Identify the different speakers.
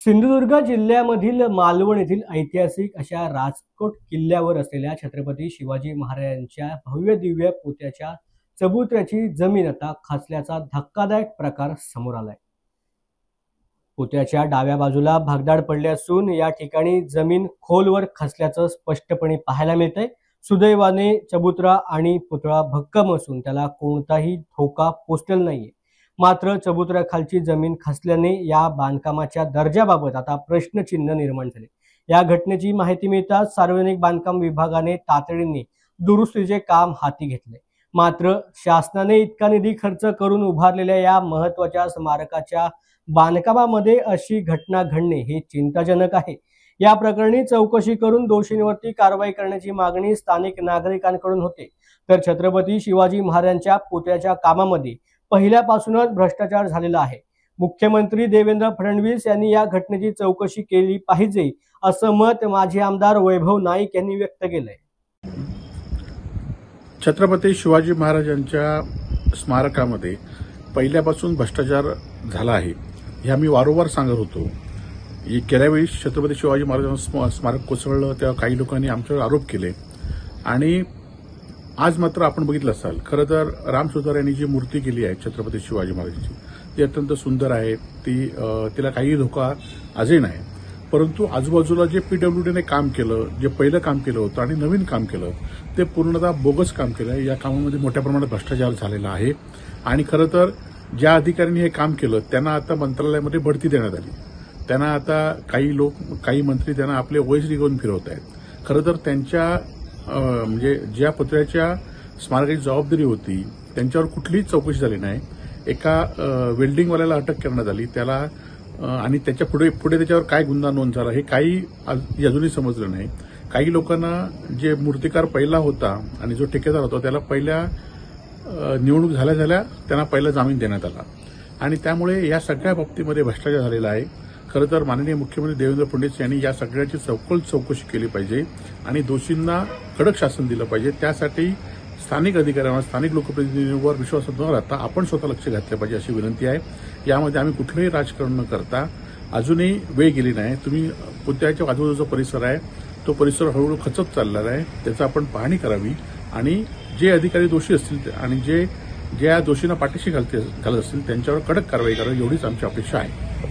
Speaker 1: सिंधुदुर्ग जिल्ह्यामधील मालवण येथील ऐतिहासिक अशा राजकोट किल्ल्यावर असलेल्या छत्रपती शिवाजी महाराजांच्या भव्य दिव्य पुतळ्याच्या चबुतऱ्याची जमीन आता खचल्याचा धक्कादायक प्रकार समोर आलाय। पुतळ्याच्या डाव्या बाजूला भगदाड पडले असून या ठिकाणी जमीन खोलवर खचल्याचं स्पष्टपणे पाहायला मिळतंय। सुदैवाने चबुतरा आणि पुतळा भक्कम असून त्याला कोणताही धोका पोचलेला नाहीये। मात्र चबुतऱ्याखालची जमीन खचल्याने या बांधकामाच्या दर्जाबाबत आता प्रश्नचिन्ह निर्माण झाले। या घटनेची माहिती मिळताच सार्वजनिक बांधकाम विभागाने तातडीने दुरुस्तीचे काम हाती घेतले। मात्र शासनाने इतका निधी खर्च करून उभारलेल्या या महत्त्वाच्या स्मारकाच्या बांधकामामध्ये अशी घटना घडणे हे चिंताजनक आहे। या प्रकरणी चौकशी करून दोषींवरती कारवाई करण्याची मागणी स्थानिक नागरिकांकडून होते। तर छत्रपती शिवाजी महाराजांच्या पुतळ्याच्या कामामध्ये पहिल्यापासूनच भ्रष्टाचार झालेला आहे। मुख्यमंत्री देवेंद्र फडणवीस यांनी या घटनेची चौकशी केली पाहिजे असं मत माजी आमदार वैभव नाईक यांनी व्यक्त केलंय।
Speaker 2: छत्रपती शिवाजी महाराजांच्या स्मारकामध्ये पहिल्यापासून भ्रष्टाचार झाला आहे हे आम्ही वारंवार सांगत होतो। गेल्या वेळी छत्रपती शिवाजी महाराजांचं स्मारक कोसळलं तेव्हा काही लोकांनी आमच्यावर आरोप केले आणि आज मात्र आपण बघितलं असाल, खरं तर राम सुतार यांनी जी मूर्ती केली आहे छत्रपती शिवाजी महाराजांची ती अत्यंत सुंदर आहे। तिला काही धोका आजही नाही, परंतु आजूबाजूला जे पीडब्ल्यूडीने काम केलं, जे पहिलं काम केलं होतं आणि नवीन काम केलं ते पूर्णतः बोगस काम केलं आहे। या कामामध्ये मोठ्या प्रमाणात भ्रष्टाचार झालेला आहे आणि खरं तर ज्या अधिकाऱ्यांनी हे काम केलं त्यांना आता मंत्रालयामध्ये बढती देण्यात आली। त्यांना आता काही मंत्री त्यांना आपले ओएसडी घेऊन फिरवत आहेत। खरं तर त्यांच्या म्हणजे ज्या पुतळ्याच्या स्मारकाची जबाबदारी होती त्यांच्यावर कुठलीच चौकशी झाली नाही। एका वेल्डिंगवाल्याला अटक करण्यात आली त्याला आणि त्याच्या पुढे त्याच्यावर काय गुन्हा नोंद झाला हे काही अजूनही समजलं नाही। काही लोकांना जे मूर्तिकार पहिला होता आणि जो ठेकेदार होता त्याला पहिल्या निवडणूक झाल्या त्यांना पहिला जामीन देण्यात आला आणि त्यामुळे या सगळ्या बाबतीमध्ये भ्रष्टाचार झालेला आहे। खरं तर माननीय मुख्यमंत्री देवेंद्र फडणवीस यांनी या सगळ्याची सखोल चौकशी केली पाहिजे आणि दोषींना कडक शासन दिलं पाहिजे। त्यासाठी स्थानिक अधिकाऱ्यांवर, स्थानिक लोकप्रतिनिधींवर विश्वास न राहता आपण स्वतः लक्ष घातलं पाहिजे अशी विनंती आहे। यामध्ये आम्ही कुठलंही राजकारण न करता अजूनही वेळ गेली नाही। तुम्ही पुतळ्याच्या आजूबाजूचा परिसर आहे तो परिसर हळूहळू खचत चाललेला आहे, त्याचा आपण पाहणी करावी आणि जे अधिकारी दोषी असतील आणि ज्या दोषींना पाठीशी घालत असतील त्यांच्यावर कडक कारवाई करावी एवढीच आमची अपेक्षा आहे।